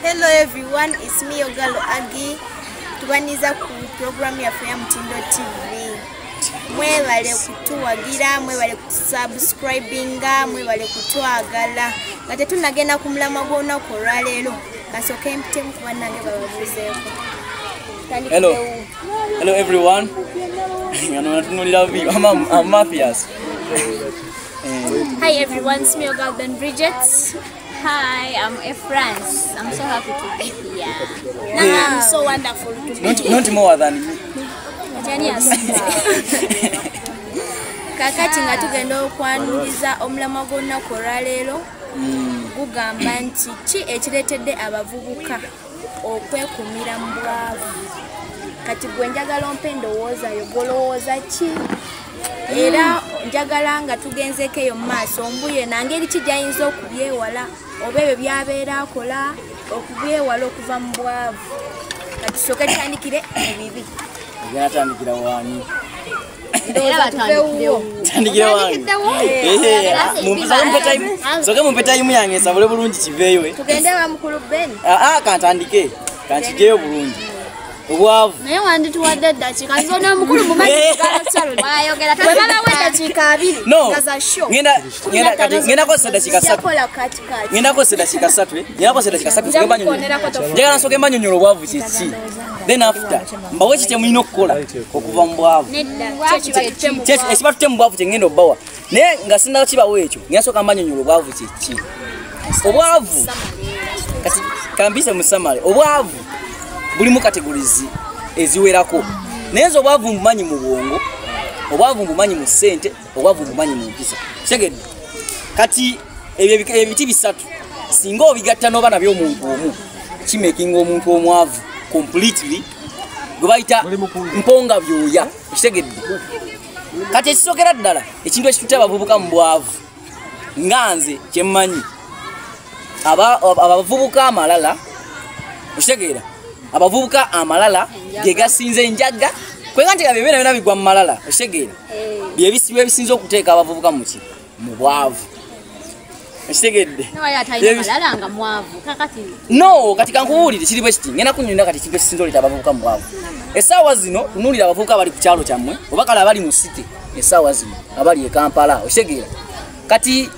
Hello everyone, it's me Ogalo Agi. Tubaniza ku program ya Mtindo TV. Mwebale kutuwagira, mwebale kusubscribinga, mwebale kutwagala. Kati tunagenda kumulama gwona kolwa lero. Kasoke mpitemu kubanange bababuzeeko. Hello everyone. I'm Matthias. Hi everyone, it's me Ogalo Ben Bridget. Hi, I'm France. I'm so happy to be here. I'm so wonderful to be here. Not more than you. Kakati nga tugenda okwaniriza omulama gwonna kolwa leero gugamba nti ki ekireetedde abavubuka okwekumira mu bwavu. Kati gwe njagala ompe ndowoozayo golowooza ki? Era njagala nga tugenzeeko eyo mu maaso mbuye nangeri ki gy'ayinza okubyewala oba ebyo byabeera akola okubyewala okuva mu bwavu. Kati tusooke tutandikire ebibi. Atandikira wani? Tandikira wani? Soke mumpe time yange nsabule bulungi kiveeyo. Tugende wa mukulu Ben. Kantandike. Kankigeyo bulungi. Obwavu. Naye wandituwadde eddakiika zonna mukulu mu mazzi galasalo. Wayogera bwebaba weddakiika 2 ngaza show. Ngenda kozesa eddakiika 3. Yakola katikati. Ngenda kozesa eddakiika 3. Ngenda kozesa eddakiika 3 soke banyonyola. Njagala nsoke mbanyonyola obwavu kiki. Then after mbawe kiti mulina okukola okuva mu bwavu. Ekiba tutte mu bwavu kyengenda obbawa. Naye nga sinnawo kibawo ekyo ngenda soka mbanyonyola obwavu kiki. Obwavu kati kambise mu summary. Obwavu bulimu categories eziwerako. Naye obwavu mbumanyi mu bwongo, obwavu mbumanyi mu ssente, obwavu mbumanyi mu mpisa. Kitegeddwa. Kati ebiti bisatu singa obigatta n'oba nabyo omuntu omu kimakinga omuntu omwavu completely gwe bayita mponga byoya. Kitegeddwa. Kati ekisookera ddala ekintu ekitutte abavubuka mu bwavu nga nze kyemmanyi abavubuka amalala okitegeera abavubuka amalala ge gasinze enjaga kwega nti gabe bena bigwa mu malala okitegeera byebisibe bisinze okuteeka abavubuka mu ki mu bwavu okitegedde no kati kankubuulire kiri bwe kiti ngenda kunyonyola kati kibe kisinze oleta abavubuka mu bwavu. Essaawa zino tunuulira abavubuka abali ku kyalo kyammwe oba kale abali mu city essaawa zino abali e Kampala okitegeera. Kati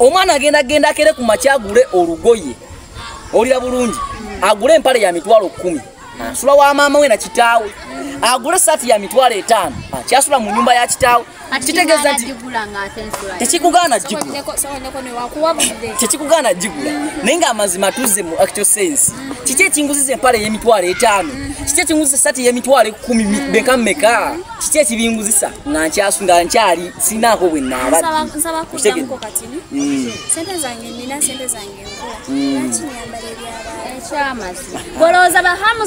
omwana agenda akere ku makyagule olugoye olira bulungi agule empale ya mitwalo 10 asula wa mama we na kitaawe agule sati ya mitwalo 5 kyasula mu nyumba ya kitaawe. Kitegeeza nti tekikugaana jigula tekikugaana jigula naye nga amazima tuze mu actual sense kiki ekinguziza empale y'emitwalo 5 kiki ekinguzisa sati y'emitwalo 10 beka mmeka kiki ekibinguzisa nga nkyasunga nkyali sinaako bwe naabadde nsaba kuddamuko kati sente zange nina sente zange nkola laki nyambala eby'abantu bolooza bahamu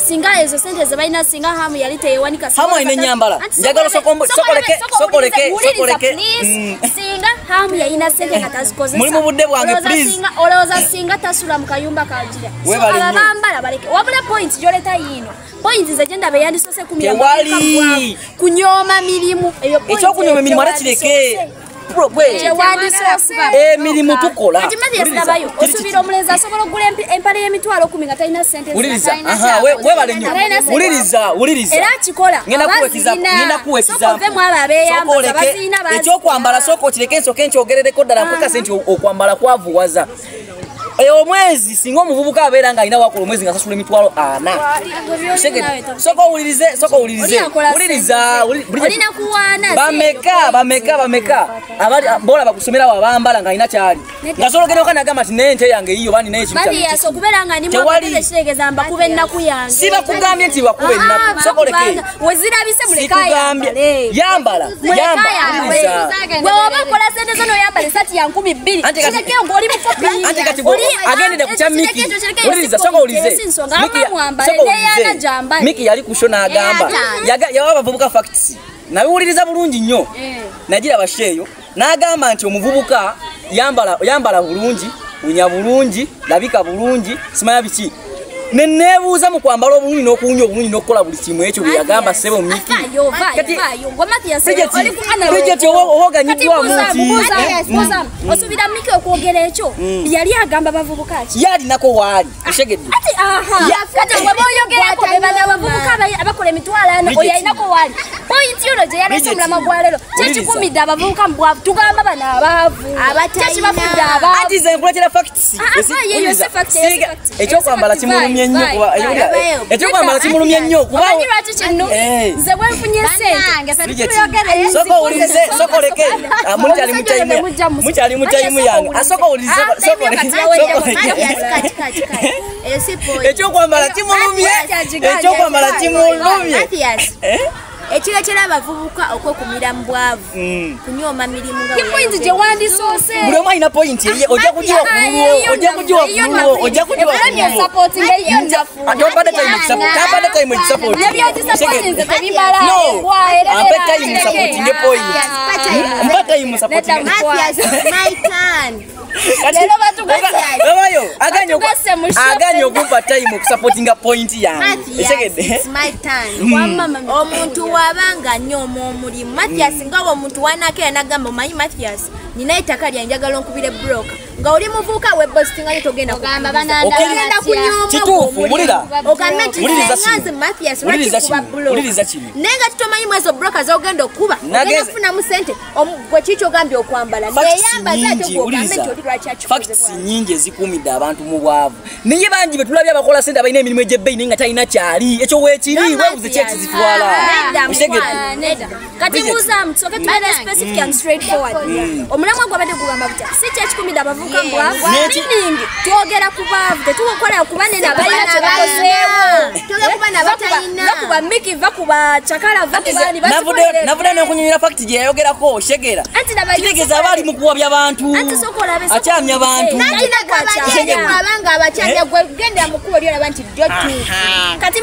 singa ezo sente ze balina singa hamu yali teyewanika hamu alina ennyambala njagala sokoleke singa hamu yalina sente nga tazikozesa mulimu budde bwange please olowooza singa tasula mu kayumba kajira abambala baleke wabula point gyoleta yino point ze genda beyandisose kunyooma mirimu ekyokunyooma emirimu ate kireke emirimu tukola osubira omulenzi asobola okugula empale y'emitwalo 10 nga talina sente webale nnyo wuliriza era akikola ekyokwambala sooka okireke nsooke nkyogerereko ddala mpekase nti okwambala kwavuwaza. Omwezi singa omuvubuka abeera nga alina wakola omwezi nga asasula emitwalo 4 sooka owulirize bameka bola bakusomerawo abambala nga alina kyali nga sologera okana agamba nti naye nte yange yiyo bani naye sibakugambye nti bakube ennaku sokoleke yambala agendede ku kya Miki uliriza soko ulize Miki yali kushona agamba yawa abavubuka facts nabiwuliriza bulungi nnyo nagira basheyo n'agamba nti omuvubuka yambala bulungi unya bulungi labika bulungi simaya biki nenebuuza mu kwambala obulungi n'okuwunya obulungi n'okukola buli kimu ekyo bye yagamba ssebo Miki. Bridget owoganyiddwamu nti osubira Miki okwogera ekyo yali agamba bavubuka ki yalinako waali oshegedde kati waba oyogerako bebana abavubuka abakola emitwalo ano oyalinako waali pointi ono gye yaleese omulama gwa leero kyekikumidde abavubuka mu bwavu tugamba bano abaavu kyekibafudde abaavu anti ze nkuletera facts ekyokwambala kimulumye nnyo kuba ekyokwambala kimulumye nnyo kuba lwaki kino nze bwenfunye sente soko owulirize soko leke mukyali mu tayimu yange asoko owulirize ekyokwambala kimulumye ekyokwambala kimulumye ekirekera abavubuka okwekumira mu bwavu kunyooma mirimu nga pointi gye wandisoose buli omu alina pointi eriye ojja kugiwa tompadde tayimu egisapoti ampe tayimu sapotinge pointi mpa tayimu sapotinge aganye okumpa tayimu okusapotinga pointi yange esegedde omuntu wabanga nyooma omulimu Mathias ngawo omuntu wanakera nagamba omanyi Mathias nina ettaka lyanjagala onkubire broka nga oli muvuuka webositinga togenda ogamba banandagenda uliriza kino naye nga tutomanyimu ezo broka zogenda okuba ogenda kufunamu sente gwe kiki ogambye okwambala neyambaza ate gwogambe nti oli lwaki facts nyingi ezikuumidde abantu mu bwavu naye bangi betulabye abakola sente abalina emirimu egy'ebbeeyi naye nga talina kyali ekyo weekiri weebuze ki ekizitwala kati buuzamu tusoke tubere specific and straightforward omulamwa gwabadde gugamba butya si kyekikumidde abavubuka mu bwavu meaning twogera ku baavu tetukola kuba nene abalina kye bakozeewo vakuba Miki vakuba Chakala vakubani navude n'okunyumira fakiti gye yayogerako shegera kitegeeza aba ali mu kuwabya abantu akyamya abantu abanga abakyamya gwe gendera mu kkubo lyolaba nti jjo tuufu kati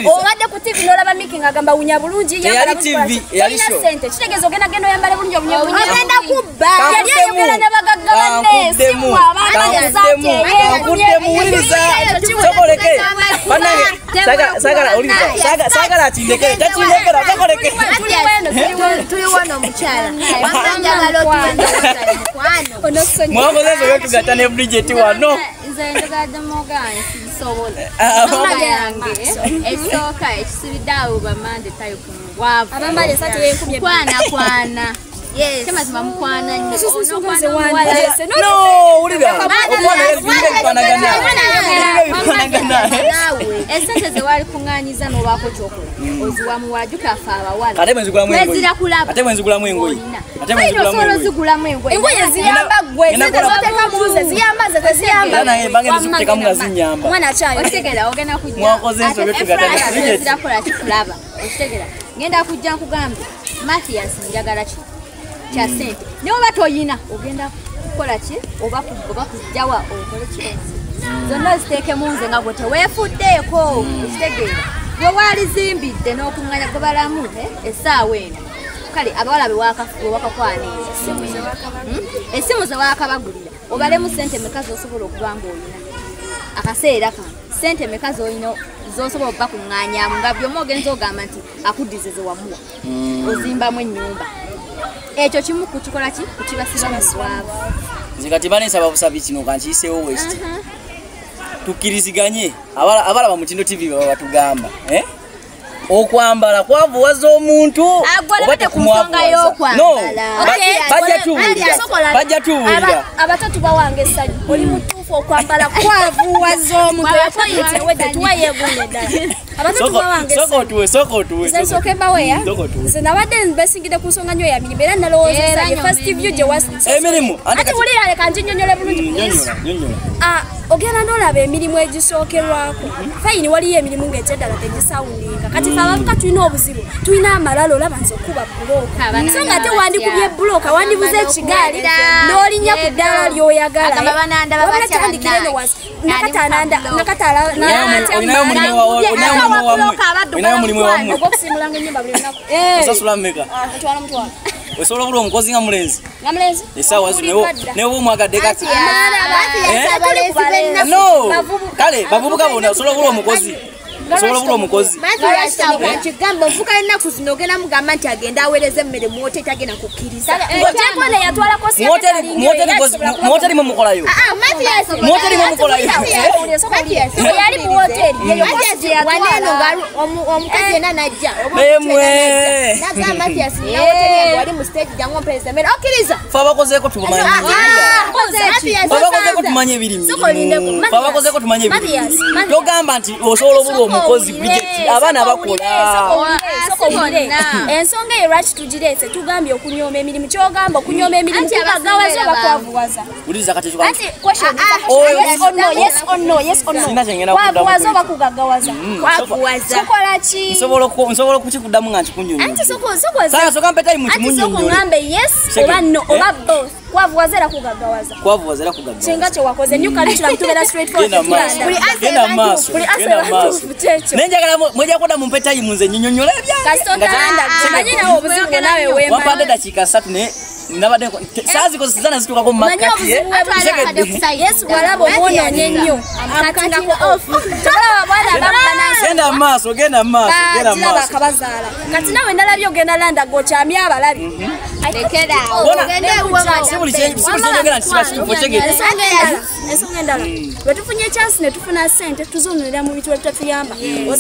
obadde ku TV n'olaba Miki ng'agamba wunya bulungi yalina sente kitegeeza ogenda genda oyambale bulungi ogenda kubba yali ayogera ne bagagga banne simu abaana sokoleke banange sagala atindekere tatindekera sokoleke tuli wano mukyala mwakoze ezo byotugata ne Bridget wano ekisooka ekisibidde abo bamande tayo ku mubwavu kwana kyamazima mukwana nnyo esente ze wali kuŋŋaanyiza n'olwako kyokola oziwa muwajuka afe abawala wezira kulaba ate mwenzigulamu engoye osobola ozigulamu engoye ziyamba gwe ziteeka muze ziyamba ze teziyamba bagenda zikuteekamu nga zinyamba mwana akyayo okitegera ogenda mwakoze enso kujjazirakola kikulaba okitegera ngenda kujja nkugambe Mathias njagala ki kya sente naye oba toyina ogenda kukola ki oba kujjawa okole kiensi zonna ziteekemu nze nga gwe teweefuddeeko okitegeera gwe waalizimbidde n'okuŋŋanya gwe balamu essaawa eno kale abawala bewakakwaniriza essimu ze waakabagulira obalemu sente meka z'osobola okuba ng'olina akaseera kano sente meka z'olina z'osobola okuba kuŋŋanyamu nga by'omu ogenza ogamba nti akuddize ze wamuwa ozimbamu ennyumba ekyo kimu kukikola ki kukibasiba mu bwavu nze kati baneesaba busabi kino kankiyiseewo west tukkiriziganye abalaba mu Kino TV baba batugamba okwambala kwavuwaza omuntu oba tekumwavuwaza bajja tuwulira abatatu bawange essanyu oli mutuufu okwambala kwavuwaza omuntu yakoyitse wedde tuwayeegune ddala soko tuwe nsooke mbaweya nze nabadde besingidde ku nsonga nnyo ya mirimu era nalowoozeza ye first view gye emirimu ate wulira leka njinyonyole bulungi ogenda n'olaba emirimu egisookerwako fayini waliyo emirimu ng'ekyeddala tegisawulinga kati fe abavuka tulina obuzibu tulina amalala olaba nze okuba bulooka so nga ate wandikubye bulooka wandibuza ekigaali n'olinnya ku ddaala ly'oyagala wabula tandikire no wansi olinayo mulimu wammwe ogwokusimulanga ennyumba buli lunaku osasula mmeka mutwala Osobola obula omukozi nga mulenzi. Nga mulenzi? Esawa zino ne wo mwagadde kati. Abalezi No. Kale bavubuka bona osobola obula omukozi. Osobola obula omukozi. Kigamba mfuka ennaku zino ogenda mugamba nti agenda aweereze emmere mu hoteri tagenda kukkiriza. Ekyakwana yatwalako Muhoteri mwe mukolayo. Muhoteri mwe mukolayo. yali mu hoteri Waneeno omukozi yenna najja. Emwe. Naga Mathias na hoteri wali mu stage jangu mpereza emmere. Okkiriza. Fa bakozeeko tumanyi. Fa bakozeeko tumanye ebirimu. Fa bakozeeko tumanye ebirimu. Togamba nti osobola obula omukozi Bridget abaana bakola. Ensonga ye lwaki tugireese tugambye okunyooma emirimu kyogamba okunyooma emirimu kibagawaza bakwavuwaza. Uliza kati tuka. Anti question yes or no. Sina kyengenda kuddamu. Kwavuwaza oba kugagawaza? Kwavuwaza. Kola ki? Nsobola kukikuddamu nga nkikunnyonnyola. Anti soko Sasa soka mpe time Anti soko mukimunnyonnyola. ngambe yes oba no oba both. Kwavuwaza era kugagawaza. Kwavuwaza era kugagawaza. Kinga kye wakoze new curriculum tubera straight forward. Genda maaso. Nenjagala mweja koda mumpe time nze nnyonyola ebya. Kasitotanda manyina obuzibu nawe wema. Wapande dakika 3 ne nabadde saazi ko sizana zitukako mu makati. Yesu walabo mwononye nnyo. Akatinga ko off. Tolaba bwana bambanansi. Genda maaso, genda maaso, genda maaso. Kabazaala. Kati nawe ndalabyo ogenda landa gokyamya abalabi. Lekera. Sibuli kyengera nti kibasifu kyegera. Ensonga endala. Bwe tufunye chance ne tufuna sente tuzonera mu bitu ebitatuyamba.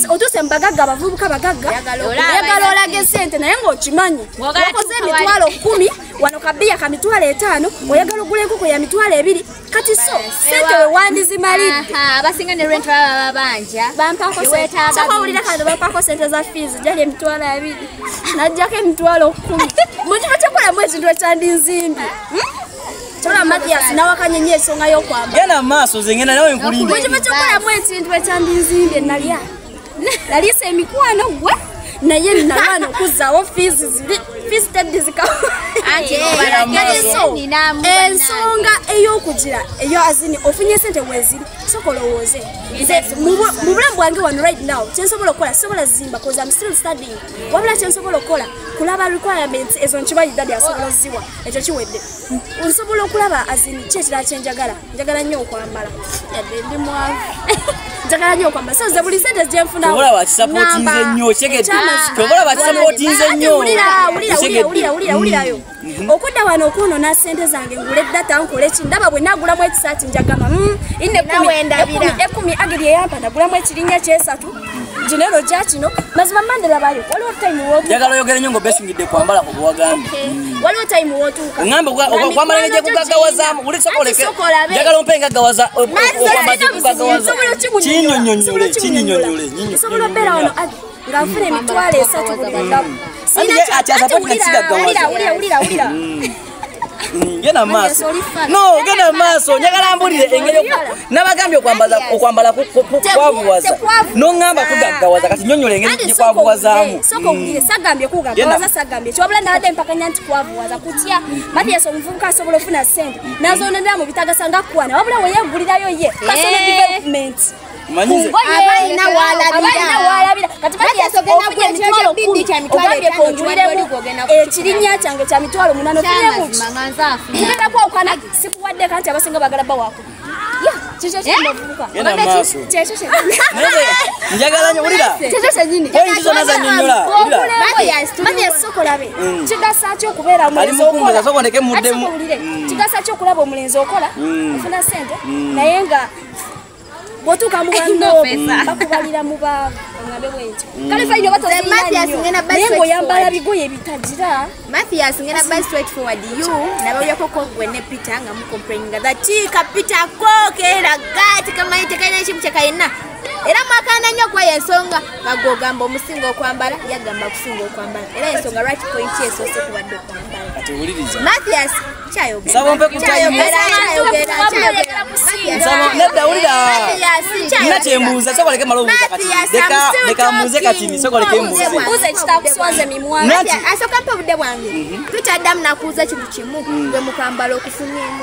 Otuse mbagagga abavubuka bagagga. Oyagala olage sente naye ng'okimanyi. Wakoze emitwalo 10 wano kabiya ka mitwalo 5 oyagala ogula enkoko ya mitwalo 2 kati so sente we wandizimalidde. Abasinga ne rent baba babanja. Bampako sente. Soko ulira kandi bampako sente za fees jali emitwalo 2. Najjako emitwalo 10. Mukiba kyakola mwezi ndo kyandinzimbi. Chola Mathias na wakanyenye ensonga y'okwamba. Genda maaso zengena nawe nkulinde. Mukiba kyakola mwezi ndo kyandinzimbi nalya. Nalisa emikwano gwe. Naye nalwana okuzaawo fees teddi zikawo. Ensonga ey'okugira eyo azini ofunye sente weziri sokola owoze. Mu bulamu bwange wano right now kyensobola okukola sobola zimba cause I'm still studying. Wabula kyensobola okukola kulaba requirements ezo nkibayi dadi asobola ziwa ekyo kiwedde. Nsobola okulaba azini kyekira kyenjagala njagala nnyo okwambala yadde ndi mwavu. Njagala nnyo okwambala so ze buli sente gyenfuna. Tobola bakisapootinze nnyo kyegedde. Tobola bakisapootinze nnyo. Ulirayo. Okudda wano okwonona sente zange ngule data nkole ki ndaba bwe nagulamu ekisaati njagama ine 10 agiri eyampa ndagulamu ekirinnya kyesatu General Jachino mazima Mandela bayo waliwo time wotu njagala oyogere nnyo ng'obesingidde kwambala ku bwagambye. Waliwo time wotuuka ngamba okwambala ng'ejja kugaggawaza uli sokoleke njagala ompe ngaggawaza okwambala kugaggawaza kinnyonnyole nsobola obeera wano ng'afuna emitwalo 3 buli lunaku. Ulira. Genda maaso. No, genda maaso. Njagala mbulire engeri nabagambye okwambala kwavuwaza. Nongamba kugaggawaza kati nnyonnyola engeri kwavuwazaamu. Soko ulire sagambye kugaggawaza sagambye. Kyobula nabadde mpakanya nti kwavuwaza kutya. Mathias omuvubuka asobola ofuna ssente. N'azonera mu bitagasa nga kwana. Wabula we yeggulirayo ye. Personal development. Manyize abaina walabira kati Mathias ogenda kuja mitwalo 10 ogambye konguliremu ekirinnya kyange kya mitwalo 8 ofiremuki ngenda kwawukana sikuwadde kanti abasinga bagala bawako kyekyo kyemuvubuka njagala nnyo ulira pointi zonna zannyonnyola Mathias sokolabe kigasa ki okubeera omulenzi kigasa ki okulaba omulenzi okola ofuna sente naye nga botuka mugando bakubalira mubaavu ngabe bwekyo kale faino bato Mathias ngena basi nengo yambala bigoye bitagira Mathias ngena basi straight forward you nabo yakoko gwene Peter nga mu complaining that Peter ko kera gati kama ite kana chimu chakaina era mwakana nnyo kwa ensonga bagogamba omusingo okwambala yagamba kusinga okwambala era ensonga right point yeso se kubadde okwambala kati uliriza Mathias chayogera sabompe kutayogera nedda ulira nakyembuuza sokoleke malowooza kati leka mbuuze kati sokoleke mbuuze kitakuswaze mimwa asoka mpa budde bwange Peter Adam nakuuza kintu kimu gwe mukwambala okufunyeemu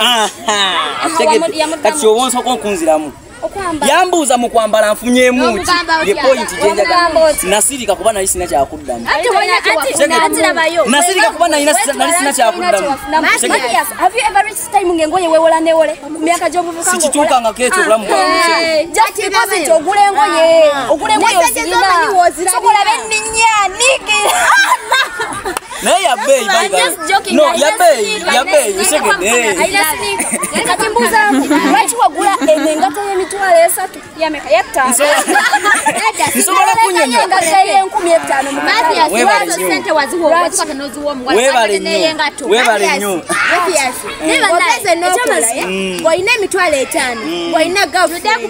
kati kyobonsoka okunziramu Yambuuza mu kwambala nfunyemu ye point jenjaga nasirika kuba nali sina kyakuddamu nasirika kuba nali sina kyakuddamu have you ever reached time ngengoye wewola newole ku myaka gy'obuvuka sikituukanga keekyo obulamu bwange just because nti ogula engoye ozirina sobola benninya niki naye yabeeyi yabeeyi segede kati mbuuza lwaki wagula enengata y'emitwalo 3 yameka yattaano nsobola kunyonyola weebale nnyo bw'olina emitwalo 5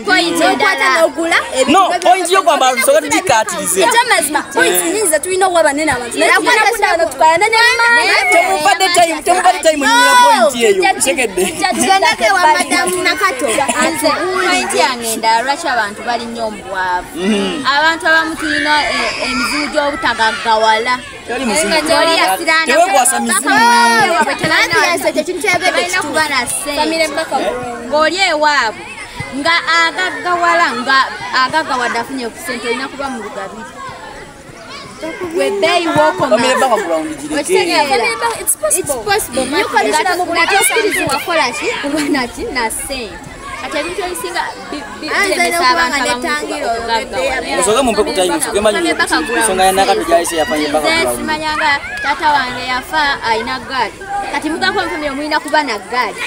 bw'olina no point y'okwambala tusooka tugikkaatirize ekyamazima points nyingi zetulina okuwa banene abantu temubadde time nyina point eyo segedde tugendeko ewa madamu nakato point yange endala lwaki abantu bali nnyo omubwavu abantu abamu tulina emizimu gy'obutagaggawala tewekwasa mizimu balina kuba na ssente ng'oli ewaabwe nga agaggawala nga agaggawadde afunye ku ssente olina kuba mu lugabire webeeyi wokomaokirizibwakolaki kubanaki na ssente kati ebintu ebisinga biremesa abantu osoke mumpe ku time soke manyi ensonga ya nakato gyayise yafanye background simanyanga taata wange yafa alina gaali kati mugamba mpemye omulina kuba na gaali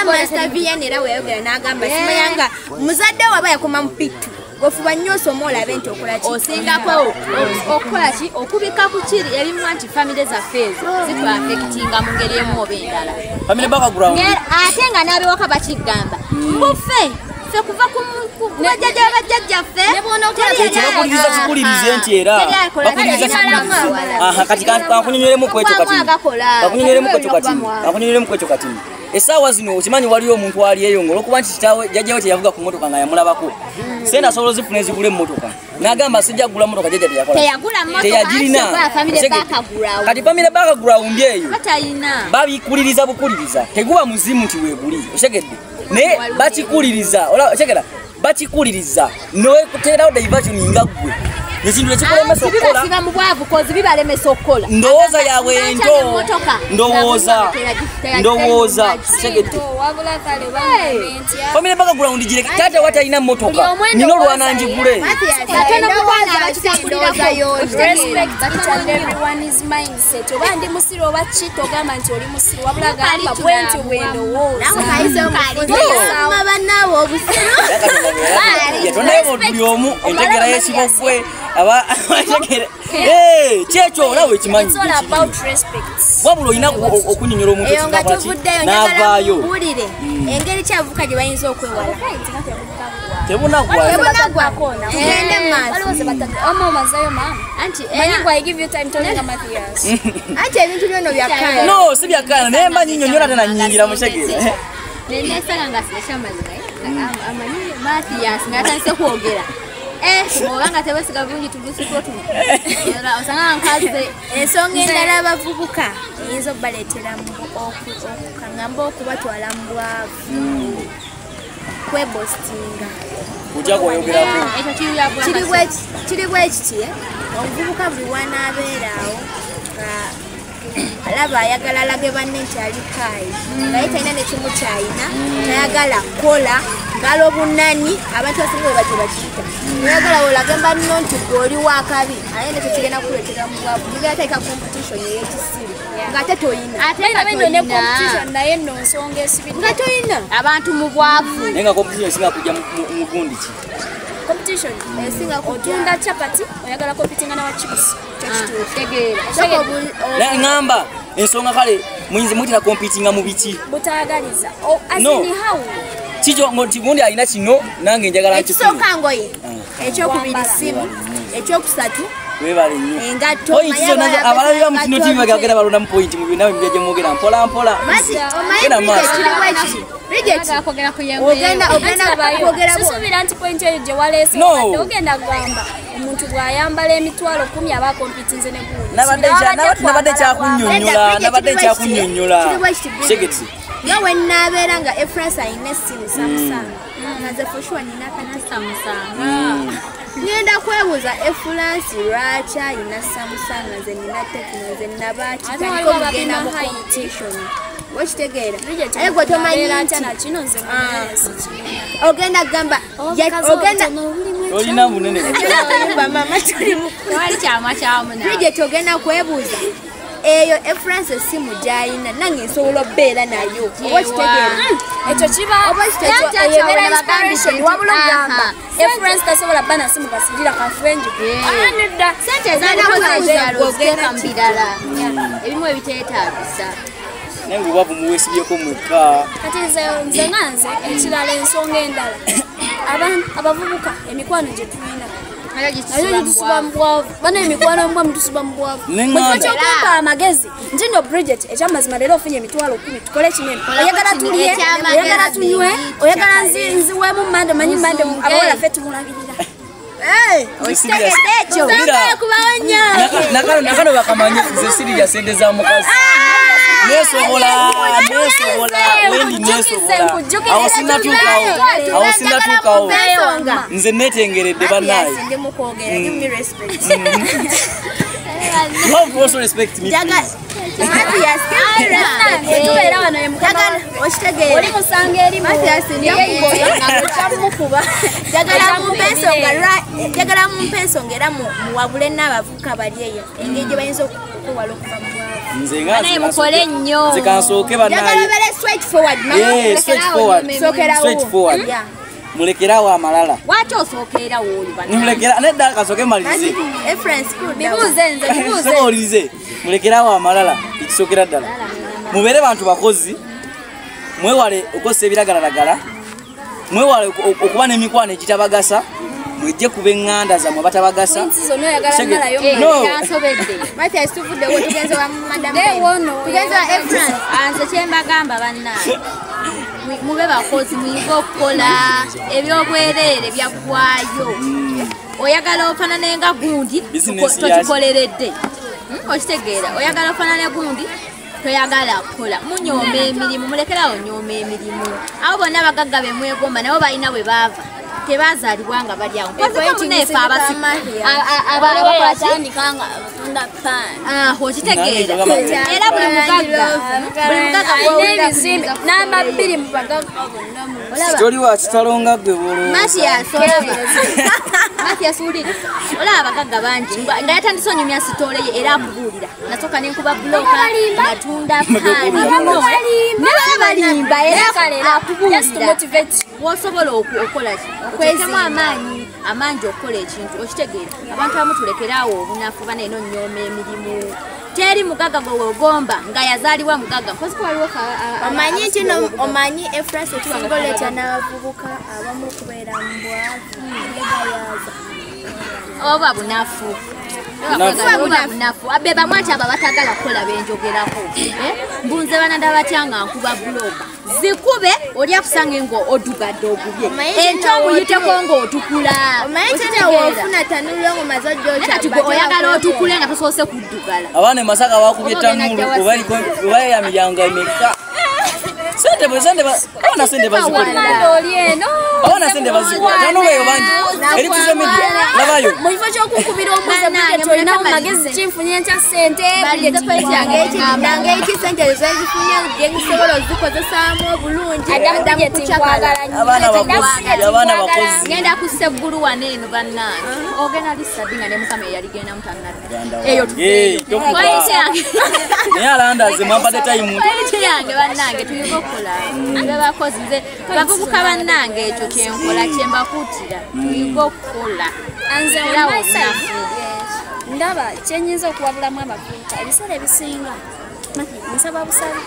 Master Vian era weyogera n'agamba simanyanga muzadde waba yakoma mu pitu gofuba nnyo osoma olabe nti okola ki osingako okukola ki okubika ku kiri ebimu anti famire zaffe ezo zitwafekitinga mu ngeri emu oba endala family background ate nga n'abewaka bakigamba mbufe ffe kuva ku bajjajja bajjajjaffe bakuliriza kikulirize nti era bakuliriza kikulirize kati kankunyonyolemu kwekyo kati essaawa zino okimanyi waliyo omuntu ali eyongo olwokuba nti kitaawe jjajjawe teyavuga ku mmotoka nga yamulabako sente asobola zifuna ezigula emmotoka n'agamba sijja kugula mmotoka jjajja teyagirina kati famire background eyo babikuliriza bukuliriza teguba muzimu nti weeguli osegedde naye bakikuliriza osekera bakikuliriza noekuteerawo diversion nga ggwe ekintu ekikulemesa okukola ndowooza yawe ento ndowooza segedde famire background gireke taata watalina mmotoka nina olwana njigule oba ndi musiru oba ki togamba nti oli musiru wabula gamba bwenti bwendowooza yatondayo buli omu entegera y'ekibogwe kyekyo nawe ekimanyi wabula olina okunyonyola omuntu n'avaayo engeri kyavuka gye bayinza okwewala ebintu byono byakkaana no si byakkaana naye mba nyinyonyola tenanyingira mukyegere nesanga nga sikyamazima amanyi Mathias ng'atandise kwogera obanga tebasiga bulungi tulusiko tuno osanga nkaze ensonga endala abavubuka eyinza okubaleetera okukangamba okubatwala mu bwavu kwebostinga kiri bwekiti omuvubuka buli wanaabeeraawo alaba ayagala alage banne nti alikaayi ngaye talina nekimu kyayina tayagala kukola ngala obunani abantu basinga bwe bakiyita oyagala olage banno nti gwoli wakabi aye nekyo kigenda kuleetera mu bwavu kigenda teeka competition ey'ekisiru ng'ate toyina naye nno nsonga esibiri nga toyina abantu mu bwavu naye nga competition esinga kujja mu gundi ki competition esinga kutunda chapati oyagala competinga na chips ngamba ensonga kale muyinza muyitira competinga mu biki butayagaliza asini how kijo ngoti gundi alina kino nange njagala nkifuna ekisooka ngoye ekyokubiri simu ekyokusatu webale nnyo engatto abalabira mu kino tivi bagagera balonda mu point mu binawe mbyaje mwogera mpola mpola genda maaso susubira nti point eyo gye waleese ogenda kugamba omuntu bw'ayambala emitwalo 10 aba kompitinze ne gundi nabadde kyakunnyonnyola segeti nga wennabeera nga efrance ayina essimu samusanga naze for sure nina kati samusanga ngenda kwebuuza efrance lwaki ayina samusanga nze nina tekino nze nabakitandika okugenda mu competition wakitegeera aye gwe tomanyi ogenda kugamba olina munene Bridget ogenda kwebuuza eyo efrance essimu gyayina nange nsobola obbeera nayo oba kitegeera ekyo kibaeyobeera inspiration wabula ogamba efrance tasobola bba na simu kasigira kafenju nedda sente ezalikozezaluteeka mu birala ebimu ebiteetaagisa naye ngaobwavu muweesibyeko mwekka kati nze nganze ekirala ensonga endala abavubuka emikwano gye tulina nayo gitusuba mu bwavu bana emikwano mbwa mutusuba mu bwavu ekyokumpa amagezi nti no Bridget ekyamazima leero ofunye emitwalo 10 tukole kinene oyagala tulye oyagala tunywe oyagala nziweemu mande manyi mande abawala ffe tumulabirira nakano bakamanye nze siri ya sente za mukazi nesobola wendi nesobola awo sinatuukawo nze netengeredde bannaye You have to also respect me. Jagala mumpeso ngera muwabule n'abavuka bali eyo engeri bayinza okuwala okuva mu bwavu. Nze ngazi mukole nnyo. Nze kansooke bannaye. Jagala bale straight forward. Straight forward. Mulekerawo amalala. Lwaki osookeera w'oli bana? Nimulekera nedda kasooke malirize. Bibuuze nze bibuuze. Olize mulekerawo amalala ikisookera ddala. Mubeere bantu bakozi. Mwewale okozesa ebiragalalagala. Mwewale okuba n'emikwano egitabagasa. Mwejje kuba eŋŋanda zammwe batabagasa. Nze kyembagamba bannange. Mube bakozi muyinza okukola ebyobwereere byaggwayo oyagala ofaanane nga gundi tokikoleredde okitegeera oyagala ofaanane gundi toyagala kukola munyooma emirimu mulekerawo nyooma emirimu abo bonna abagagga be mwegomba nabo balina bwe baava tebazaalibwa nga bali awo okitegeera era buli mugagga namba 2 mu bagagga Toli wa kitalonga gwe bolo. Matias ulira. Ola abagagga bangi nga yatandise onyumya sitole ye era akubuulira. Nasoka nenkuba bloka natunda balimba era akubuulira. Just to motivate. Wosobola okukola ki? Okwezemu amanyi okukola ekintu okitegeera. Abantu abamu tulekeraawo obunafu bana eno nnyoma emirimu. Teri mugaga gwe ogomba nga yazaliwa mugaga kozi kwaliwo omanyi nti no omanyi efrase tuwangoleta n'abavubuka abamu kubeera mbwavu oba bunafu abeba mwati aba batagala kukola benjogerako mbunze bananda batyanga nkuba blog zikube oli akusange ngo odugadde ogubye ento muyiteko ng'otukula ofuna tanulu ngo mazojjo oyagala otukule nga tosoose kuddugala abaana masaka bakubye tanulu oba miryango emeka sente bazikola abana sente bazikola tanulu eyo bangi eri tuze media labayo mu kifo ky'okukubira ombuze bwete olina mu magezi kinfunye nkya sente nange eki sente zezifunye gyengisobola ozikozesaamu obulungi abaana bakozi ngenda kussa eggulu wano eno bannange ogenda lisadi nga ne mukama eyaligenda mutannatta eyo naye alandaze mwampadde tayimu yange bannange tuyiga okukola bebakozi nze bavubuka bannange ekyo kyenkola kyembakuutira tuyiga okukola anze ndaba kyenyinza okuwabulamu abavubuka ebiseera ebisinga nsaba busabe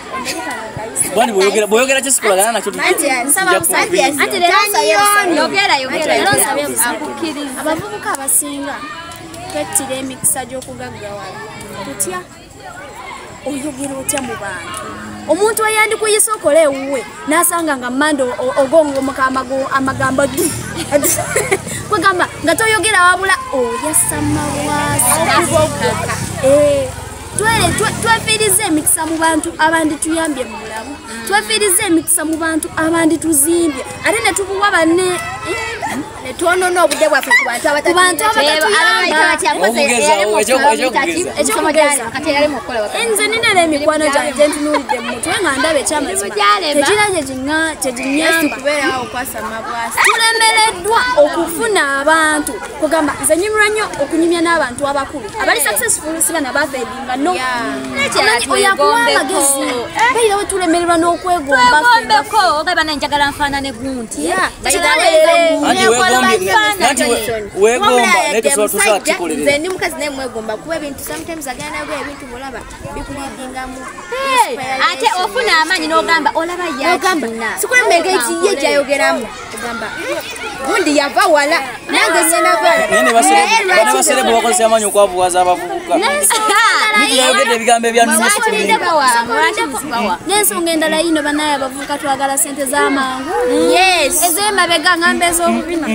bwani bw'oyogera kyesikolagana nakyo akukkiriza abavubuka abasinga twettira emikisa gy'okugaggawala tutya oyogera otya mu bantu omuntu eyandikuyisa okola ewuwe n'asanga nga mmande ogongomoka amagambo kwegamba nga toyogera wabula oyasa mawasa twefiiriza emikisa mu bantu abandi tuyambye mu bulamu twefiiriza emikisa mu bantu abandi tuzimbye ate ne tubuwa banne netwonona obudde bwaffe ku bantu nze ninera emikwano gyange ntunuulidde mu mutwe nga ndaba ekyamazima tekira kyekinyamba tulemereddwa okufuna abantu kugamba nze nyumirwa nnyo okunyumya n'abantu abakulu abali successful sibana bafeedinga no oyakuwa amagezi baira we tulemererwa n'okwegombako ogaba nenjagala nfaanane gunti nze ndi mukazi naye mwegomba kuba ebintu sometimes agenda nabwo ebintu mulaba bikulidingamu ate ofuna amaanyi n'ogamba olaba yakina sikulembeka eki ye gyayogeramu ogamba gundi yava wala nange nebaserebe bakozesa amaanyi okwavuwaza abavubuka yayogedde ebigambo n'ensonga endala yino banaye abavubuka twagala sente z'amangu ez'emabega ngamba ez'obubina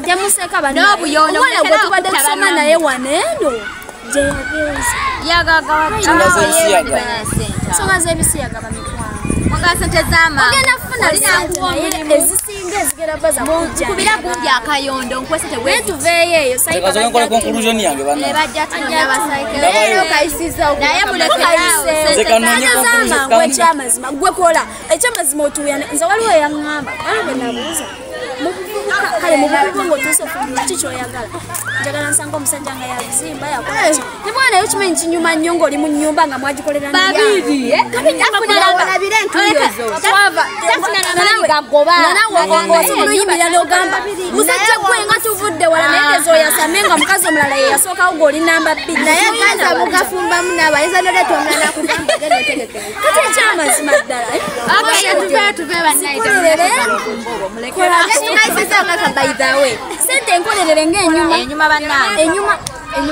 temuseka banoobuyonomwana gwe tubadde tusoma naye waneeno ensonga z'ebisiyaga bamitwano ogenda kufuna sente naye ezisinga ezigenda baza kubira gundi akayondo nkwese tewetuveeyo eyo z'amangu ekyamazima gwekola ekyamazima otuyana nze waliwo eyaŋŋamba nabuuza kale mububuka ng'otuuse kiki kyoyagala njagala nsanga omusajja nga yazimba yakolaki ne bwana yo kimanyi kinyuma nnyo ng'oli mu nnyumba nga mwagikolera osobola oyimirira n'ogamba musajja gwe nga tuvudde wala naye ngezoyasame nga mukazi omulala ye yasookawo ng'oli namba 2 naye gaza mugafumbamu n'abayinza noleta omulala akugamba genda otegekere kati ekyamazima ddala sente enkolerere ng'enyuma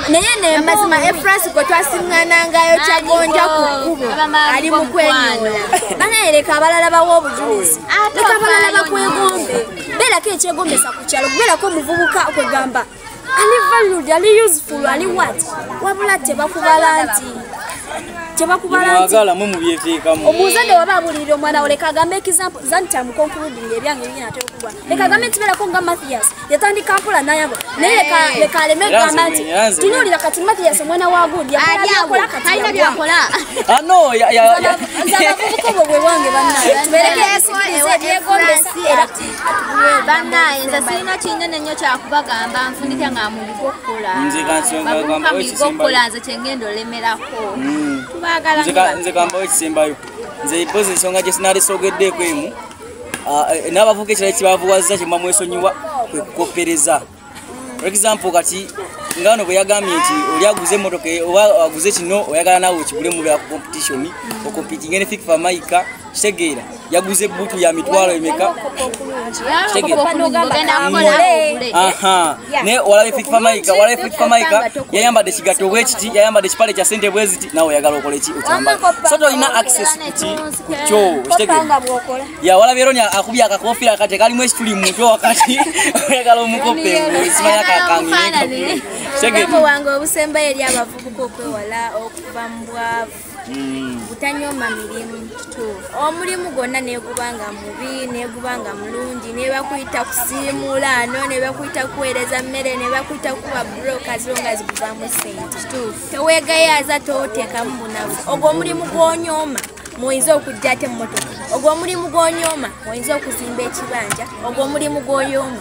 naye nemazima efrance gwe twasiŋŋanangayo kyagonja ku kkubo ali mu kwenyola banayereka abalala bawa obujulizi leka abalala bakwegombe beerako ekyegombesa ku kyalo kubeerako omuvubuka kwegamba ali valued ali useful ali what wabula tebakubala nti omuzadde waba abulirira omwana wo leka agambe example zanta mukonkuludinga ebyange ebina atekugwa leka agambe nti beerako nga Mathias yatandika mpola nayabo naye leka aleme gamba nti tunuulira kati Mathias omwana wa gundi yakola kati abavubuka obwo bwe bwange bannaye tubeereko ebisikiriza ebyegombesa era bannaye nze sirina kinene nnyo kyakubagamba nfundika nga muligo okukola bavubuka muligo okukola nze kyengenda olemerako nze kambawo ekisembayo nze pozi ensonga gye sinalisogeddeeko emu n'abavubuka ekirala kibavuwazza kyemba mwesonyiwa kwe kukoppereza for example kati ngano bwe yagambye nti oli aguze emmotoka oba aguze kino oyagala naawe okigule mubeera ku competition okompitinga ne fikfa maika kitegeera yaguze butu ya mitwalo emeka ne walabe fikfa maika yayambadde kigatto bwekiti yayambadde kipale kya sente bweziti nawe oyagala okola ki okyambala so tolina access ku kyo kitegeera walabe eroni akubye akakofira kati kalimu ekituli muntu wakati oyagala omukope simanya kakangine Omulambo wange obusembayo eri abavubuka okwewala okuva mu bwavu butanyoma mirimu omulimu gwonna negubanga mubi negubanga mulungi nebakuyita kusiimula ano nebakuyita kuweereza mmere nebakuyita kuba brokers nga zikuvamu sente teweegayaza toteekamu bunafu ogwo omulimu gwonyoma muyinza okujja ate emmotoka ogwo omulimu gwonyoma oyinza okuzimba ekibanja ogwo omulimu gwoyoma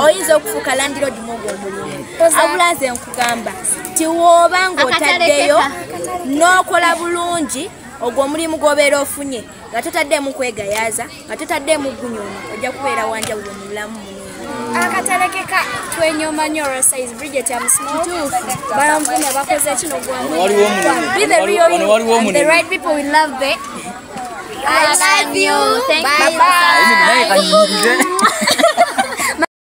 oyinza okufuuka landiroodi mwogwo omulimu abula nze nkugamba ti wooba ng'otaddeyo n'okola bulungi ogwo omulimu gw'obeera ofunye nga totaddeemu kwegayaza nga totaddeemu gunyooma ojja kubeera wanjawulo mu bulamu akatalekeka twenyoma nnyo Rosize Bridget Amusmall balamvumya bakoze kino gwamu be the real you and the right people we love the I love you. Thank you. Bye.